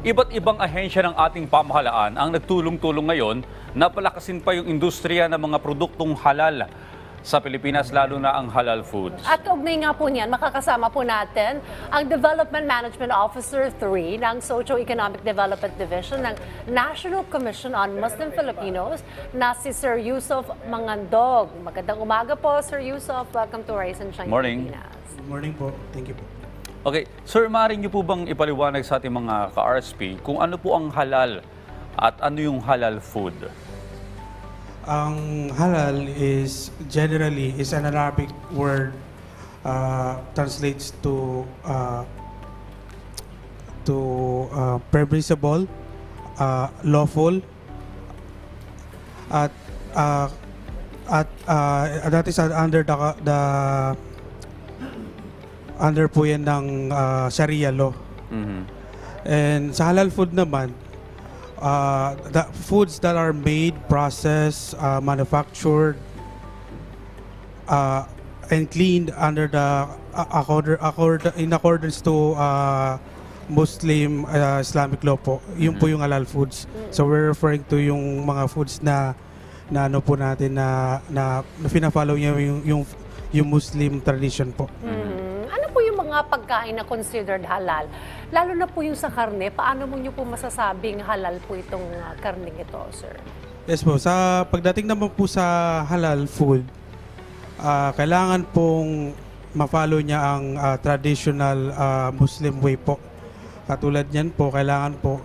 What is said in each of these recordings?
Iba't ibang ahensya ng ating pamahalaan ang nagtulong-tulong ngayon na palakasin pa yung industriya ng mga produktong halal sa Pilipinas, lalo na ang halal foods. At kaugnay nga po niyan, makakasama po natin ang Development Management Officer 3 ng Socio-Economic Development Division ng National Commission on Muslim Filipinos na si Sir Yusuf Mangandog. Magandang umaga po, Sir Yusuf. Welcome to Rise and Shine Morning. Pilipinas. Good morning po. Thank you po. Okay, Sir, maaari niyo po bang ipaliwanag sa ating mga ka-RSP kung ano po ang halal at ano yung halal food? Ang halal is generally is an Arabic word, translates to permissible, lawful, at that is under the under po yan ng Sharia law. And sa halal food naman, the foods that are made, processed, manufactured, and cleaned under the in accordance to Muslim Islamic law po. Yun po yung halal foods. So we're referring to yung mga foods na ano po natin na fina-follow niya yung Muslim tradition po. Ano po yung mga pagkain na considered halal? Lalo na po yung sa karne, paano mo nyo po masasabing halal po itong karning ito, sir? Yes po, sa pagdating naman po sa halal food, kailangan pong ma-follow niya ang traditional Muslim way po. Katulad niyan po, kailangan po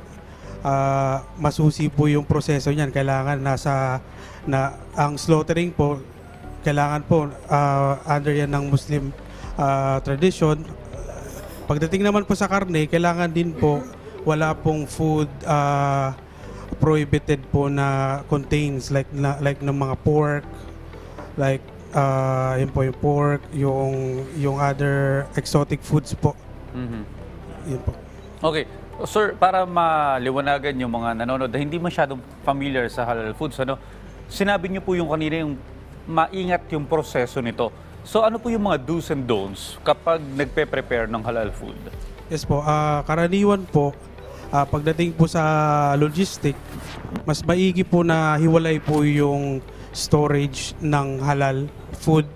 masusi po yung proseso niyan. Kailangan ang slaughtering po, kailangan po under yan ng Muslim tradition. Pagdating naman po sa karne, kailangan din po wala pong food prohibited po na contains like ng mga pork, like yun po yung pork, yung other exotic foods po. Yun po. Okay. Sir, para maliwanagan yung mga nanonood na hindi masyadong familiar sa halal foods, sinabi niyo po yung kanina yung maingat yung proseso nito. So ano po yung mga do's and don'ts kapag nagpe-prepare ng halal food? Yes po, karaniwan po, pagdating po sa logistic, mas maigi po na hiwalay po yung storage ng halal food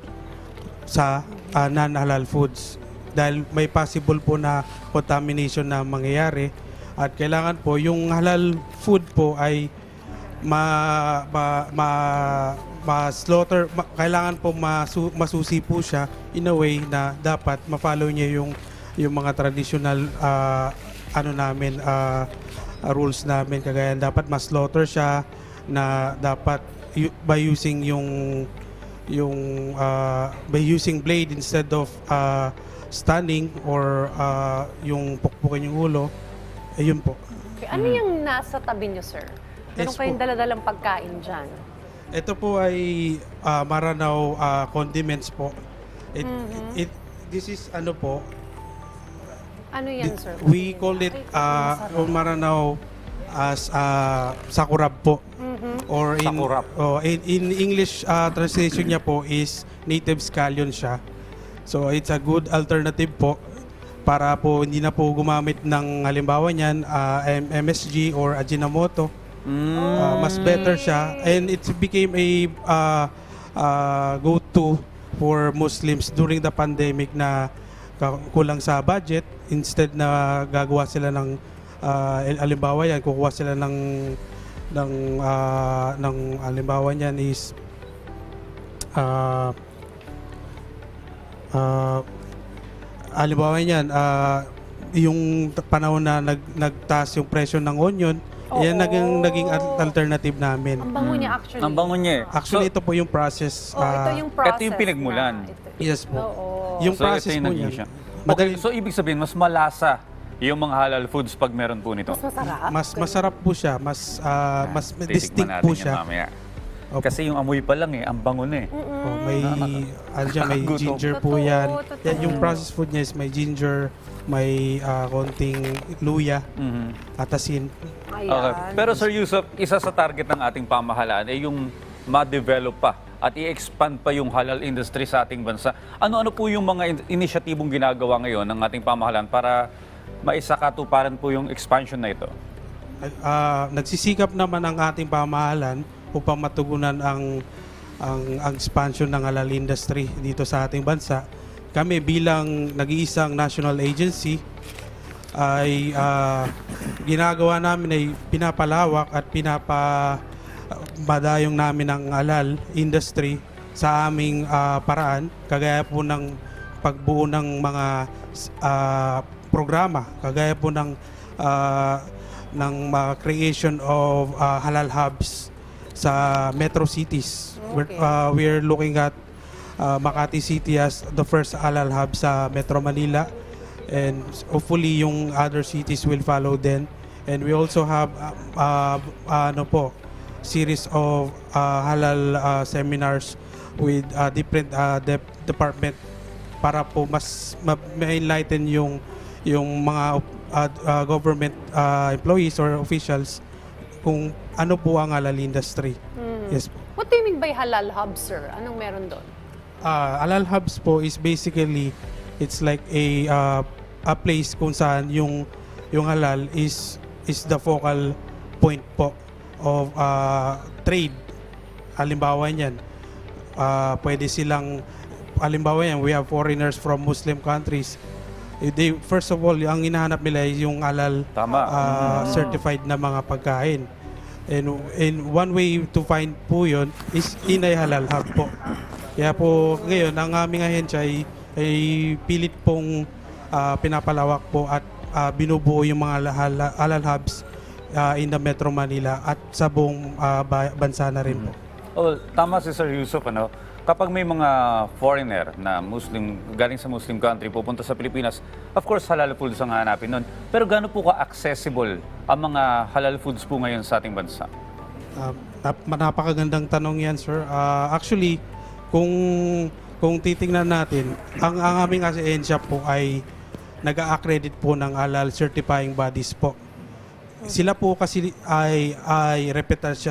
sa non-halal foods. Dahil may possible po na contamination na mangyayari. At kailangan po yung halal food po ay ma-slaughter, kailangan po masusi po siya in a way na dapat ma-follow niya yung mga traditional rules namin, kagaya dapat ma-slaughter siya na dapat by using by using blade instead of stunning or yung pukpukin yung ulo. Ayun po. Okay. Ano yung nasa tabi nyo, sir? Meron Yes kayong po. daladalang pagkain dyan. Ito po ay Maranao condiments po. This is ano po, Ano yan, sir? we call it Maranao as sakurab po. Or Sakurab. In English translation niya po is native scallion siya. So it's a good alternative po para po hindi na po gumamit ng halimbawa niyan MSG or Ajinomoto. Mas better siya, and it became a go-to for Muslims during the pandemic na kulang sa budget. Instead na gagawa sila ng halimbawa yan, kukuha sila ng halimbawa niyan is halimbawa niyan yung panahon na nagtaas yung presyo ng onion. Yan naging alternative namin. Ang bango niya, actually. Ang bango niya. Actually, ito po yung process. Ito yung process. ito yung pinagmulan. Yes po. Oo. Yung So, process ito yung po naging yan. siya. Okay, so ibig sabihin, mas malasa yung mga halal foods pag meron po nito. Mas masarap. Mas masarap po siya. Mas Titikman distinct natin po yan siya. mamaya. Opo. Kasi yung amoy pa lang ang bango na . Oh, may may Gutom. ginger po Totoo, yan. totoo. Yan yung process food niya is may ginger, may konting luya, at asin. Ayan. Okay. Pero Sir Yusuf, isa sa target ng ating pamahalaan ay yung ma-develop pa at i-expand pa yung halal industry sa ating bansa. Ano-ano po yung mga inisyatibong ginagawa ngayon ng ating pamahalaan para maisakatuparan po yung expansion na ito? Nagsisikap naman ang ating pamahalaan upang matugunan ang expansion ng halal industry dito sa ating bansa. Kami bilang nag-iisang national agency ay ginagawa namin ay pinapalawak at pinapamadayong namin ang halal industry sa aming paraan, kagaya po ng pagbuo ng mga programa, kagaya po ng creation of halal hubs sa metro cities. Okay. We're looking at Makati City as the first halal hub sa Metro Manila, and hopefully yung other cities will follow then. And we also have series of halal seminars with different department para po mas ma-enlighten yung mga government employees or officials kung ano po ang halal industry. Yes po. What do you mean by halal hub, sir? Anong meron doon? Halal hubs po is basically, it's like a place kung saan yung halal is the focal point po of trade. Halimbawa niyan, pwede silang, halimbawa yan, we have foreigners from Muslim countries. They, first of all, ang hinahanap nila ay yung halal certified na mga pagkain. And one way to find po yun is in a halal hub po. Kaya po ngayon, ang aming ahensya ay pilit pong pinapalawak po at binubuo yung mga halal hubs in the Metro Manila at sa buong bansa na rin po. Oh, tama si Sir Yusuf, ano? Kapag may mga foreigner na Muslim, galing sa Muslim country, pupunta sa Pilipinas, of course, halal foods ang hanapin nun. Pero gaano po ka-accessible ang mga halal foods po ngayon sa ating bansa? Napakagandang tanong yan, sir. Actually, kung titingnan natin, ang aming ahensya po ay nag-a-accredit po ng halal certifying bodies po. Sila po kasi ay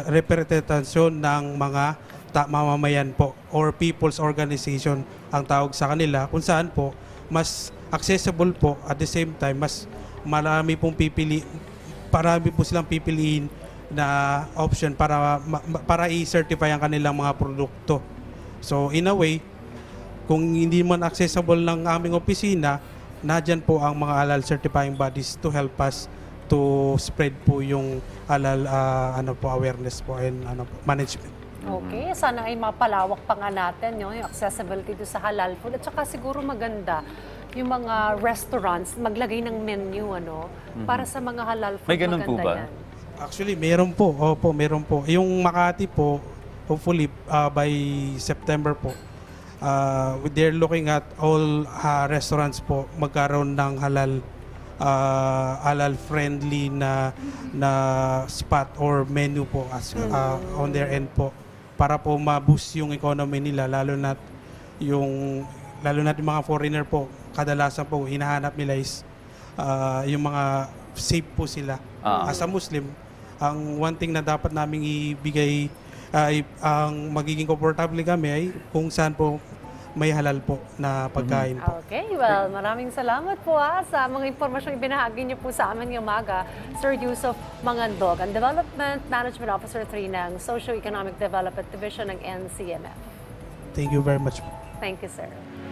representasyon ng mga mamamayan po or people's organization ang tawag sa kanila, kung saan po mas accessible po, at the same time mas marami po silang pipiliin na option para i-certify ang kanilang mga produkto. So in a way, kung hindi man accessible ng aming opisina, nadyan po ang mga halal certifying bodies to help us to spread po yung halal awareness po and management. Okay, sana ay mapalawak pa nga natin yung accessibility to sa halal food. At saka siguro maganda yung mga restaurants maglagay ng menu para sa mga halal food. May ganun po ba? Yan. Actually, meron po. Opo, meron po. Yung Makati po, hopefully by September po, they're looking at all restaurants po magkaroon ng halal friendly na spot or menu po as on their end po, para po ma-boost yung economy nila, lalo na yung mga foreigner po, kadalasan po hinahanap nila is yung mga safe po sila. As a Muslim, ang one thing na dapat naming ibigay ang magiging komportable kami ay kung saan po may halal po na pagkain po. Okay, well, maraming salamat po sa mga impormasyong ibinahagi niyo po sa amin ngayong umaga, Sir Yusuf Mangandog, ang Development Management Officer 3 ng Socio-Economic Development Division ng NCMF. Thank you very much. Thank you, sir.